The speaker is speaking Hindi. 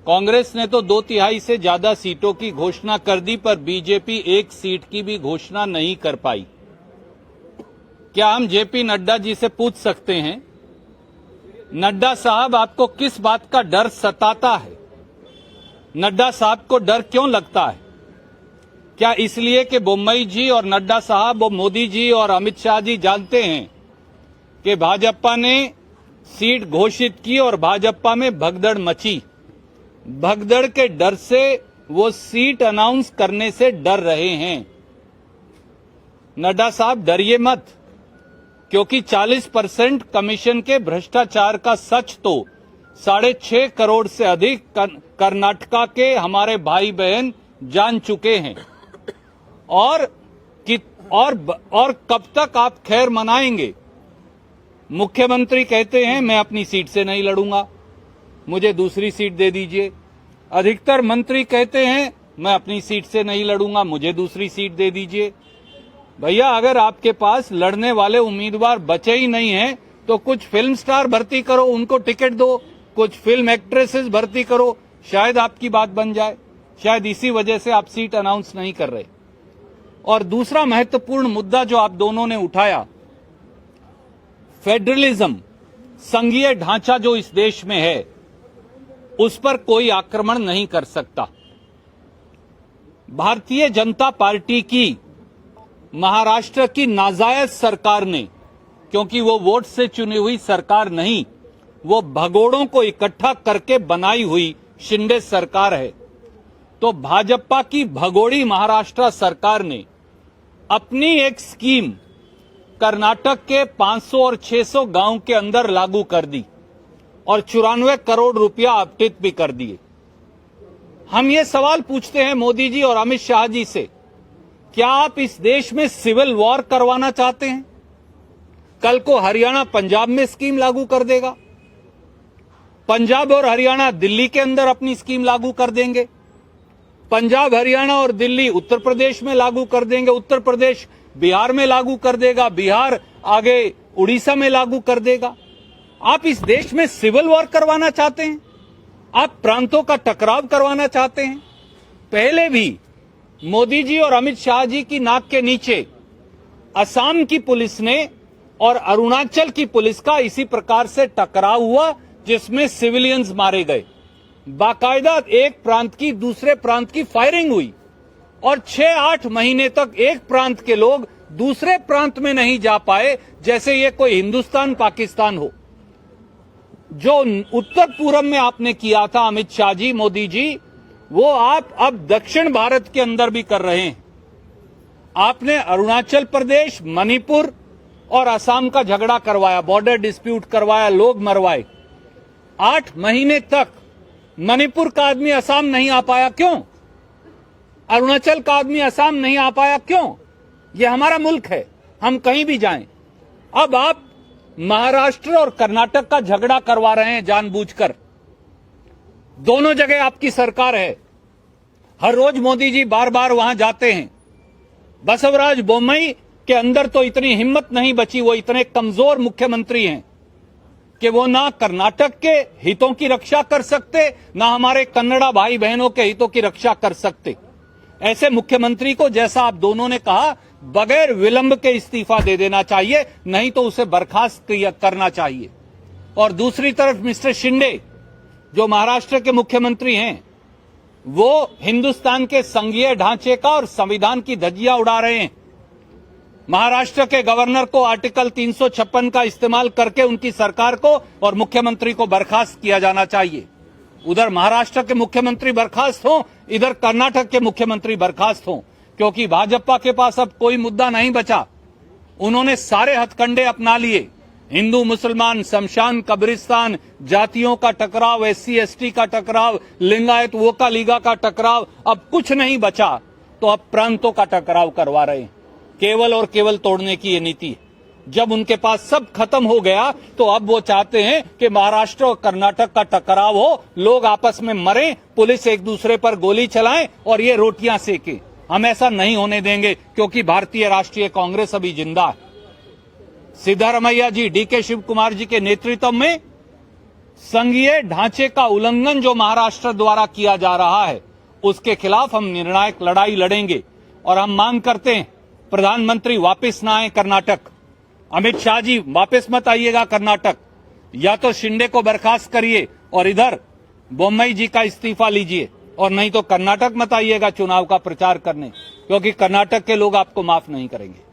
कांग्रेस ने तो 2/3 से ज्यादा सीटों की घोषणा कर दी, पर बीजेपी एक सीट की भी घोषणा नहीं कर पाई। क्या हम जेपी नड्डा जी से पूछ सकते हैं, नड्डा साहब आपको किस बात का डर सताता है? नड्डा साहब को डर क्यों लगता है? क्या इसलिए कि बोम्मई जी और नड्डा साहब और मोदी जी और अमित शाह जी जानते हैं कि भाजपा ने सीट घोषित की और भाजपा में भगदड़ मची? भगदड़ के डर से वो सीट अनाउंस करने से डर रहे हैं। नड्डा साहब डरिए मत, क्योंकि 40% कमीशन के भ्रष्टाचार का सच तो 6.5 करोड़ से अधिक कर्नाटका के हमारे भाई बहन जान चुके हैं। और कब तक आप खैर मनाएंगे? मुख्यमंत्री कहते हैं मैं अपनी सीट से नहीं लड़ूंगा, मुझे दूसरी सीट दे दीजिए। अधिकतर मंत्री कहते हैं मैं अपनी सीट से नहीं लड़ूंगा, मुझे दूसरी सीट दे दीजिए। भैया, अगर आपके पास लड़ने वाले उम्मीदवार बचे ही नहीं हैं तो कुछ फिल्म स्टार भर्ती करो, उनको टिकट दो, कुछ फिल्म एक्ट्रेसेस भर्ती करो, शायद आपकी बात बन जाए। शायद इसी वजह से आप सीट अनाउंस नहीं कर रहे। और दूसरा महत्वपूर्ण मुद्दा जो आप दोनों ने उठाया, फेडरलिज्म, संघीय ढांचा जो इस देश में है, उस पर कोई आक्रमण नहीं कर सकता। भारतीय जनता पार्टी की महाराष्ट्र की नाजायज सरकार ने, क्योंकि वो वोट से चुनी हुई सरकार नहीं, वो भगोड़ों को इकट्ठा करके बनाई हुई शिंदे सरकार है, तो भाजपा की भगोड़ी महाराष्ट्र सरकार ने अपनी एक स्कीम कर्नाटक के 500 और 600 गांव के अंदर लागू कर दी और 94 करोड़ रुपया आवंटित भी कर दिए। हम ये सवाल पूछते हैं मोदी जी और अमित शाह जी से, क्या आप इस देश में सिविल वॉर करवाना चाहते हैं? कल को हरियाणा पंजाब में स्कीम लागू कर देगा, पंजाब और हरियाणा दिल्ली के अंदर अपनी स्कीम लागू कर देंगे, पंजाब हरियाणा और दिल्ली उत्तर प्रदेश में लागू कर देंगे, उत्तर प्रदेश बिहार में लागू कर देगा, बिहार आगे उड़ीसा में लागू कर देगा। आप इस देश में सिविल वॉर करवाना चाहते हैं? आप प्रांतों का टकराव करवाना चाहते हैं? पहले भी मोदी जी और अमित शाह जी की नाक के नीचे असम की पुलिस ने और अरुणाचल की पुलिस का इसी प्रकार से टकराव हुआ, जिसमें सिविलियंस मारे गए। बाकायदा एक प्रांत की दूसरे प्रांत की फायरिंग हुई और 6-8 महीने तक एक प्रांत के लोग दूसरे प्रांत में नहीं जा पाए, जैसे ये कोई हिंदुस्तान पाकिस्तान हो। जो उत्तर पूर्व में आपने किया था अमित शाह जी, मोदी जी, वो आप अब दक्षिण भारत के अंदर भी कर रहे हैं। आपने अरुणाचल प्रदेश, मणिपुर और असम का झगड़ा करवाया, बॉर्डर डिस्प्यूट करवाया, लोग मरवाए। 8 महीने तक मणिपुर का आदमी असम नहीं आ पाया, क्यों? अरुणाचल का आदमी असम नहीं आ पाया, क्यों? ये हमारा मुल्क है, हम कहीं भी जाएं। अब आप महाराष्ट्र और कर्नाटक का झगड़ा करवा रहे हैं जानबूझकर। दोनों जगह आपकी सरकार है, हर रोज मोदी जी बार बार वहां जाते हैं। बसवराज बोम्मई के अंदर तो इतनी हिम्मत नहीं बची, वो इतने कमजोर मुख्यमंत्री हैं कि वो ना कर्नाटक के हितों की रक्षा कर सकते, ना हमारे कन्नड़ा भाई बहनों के हितों की रक्षा कर सकते। ऐसे मुख्यमंत्री को, जैसा आप दोनों ने कहा, बगैर विलंब के इस्तीफा दे देना चाहिए, नहीं तो उसे बर्खास्त करना चाहिए। और दूसरी तरफ मिस्टर शिंदे, जो महाराष्ट्र के मुख्यमंत्री हैं, वो हिंदुस्तान के संघीय ढांचे का और संविधान की धज्जियां उड़ा रहे हैं। महाराष्ट्र के गवर्नर को आर्टिकल 356 का इस्तेमाल करके उनकी सरकार को और मुख्यमंत्री को बर्खास्त किया जाना चाहिए। उधर महाराष्ट्र के मुख्यमंत्री बर्खास्त हों, इधर कर्नाटक के मुख्यमंत्री बर्खास्त हों, क्योंकि भाजपा के पास अब कोई मुद्दा नहीं बचा। उन्होंने सारे हथकंडे अपना लिए, हिंदू मुसलमान, शमशान कब्रिस्तान, जातियों का टकराव, SC ST का टकराव, लिंगायत वोका लीगा का टकराव, अब कुछ नहीं बचा तो अब प्रांतों का टकराव करवा रहे हैं। केवल और केवल तोड़ने की ये नीति है। जब उनके पास सब खत्म हो गया तो अब वो चाहते हैं कि महाराष्ट्र और कर्नाटक का टकराव हो, लोग आपस में मरें, पुलिस एक दूसरे पर गोली चलाएं और ये रोटियां सेके। हम ऐसा नहीं होने देंगे, क्योंकि भारतीय राष्ट्रीय कांग्रेस अभी जिंदा है। सिद्धारमैया जी, DK शिव कुमार जी के नेतृत्व में संघीय ढांचे का उल्लंघन जो महाराष्ट्र द्वारा किया जा रहा है उसके खिलाफ हम निर्णायक लड़ाई लड़ेंगे और हम मांग करते हैं प्रधानमंत्री वापस ना आए कर्नाटक, अमित शाह जी वापस मत आइएगा कर्नाटक, या तो शिंदे को बर्खास्त करिए और इधर बोम्मई जी का इस्तीफा लीजिए, और नहीं तो कर्नाटक मत आइएगा चुनाव का प्रचार करने, क्योंकि कर्नाटक के लोग आपको माफ नहीं करेंगे।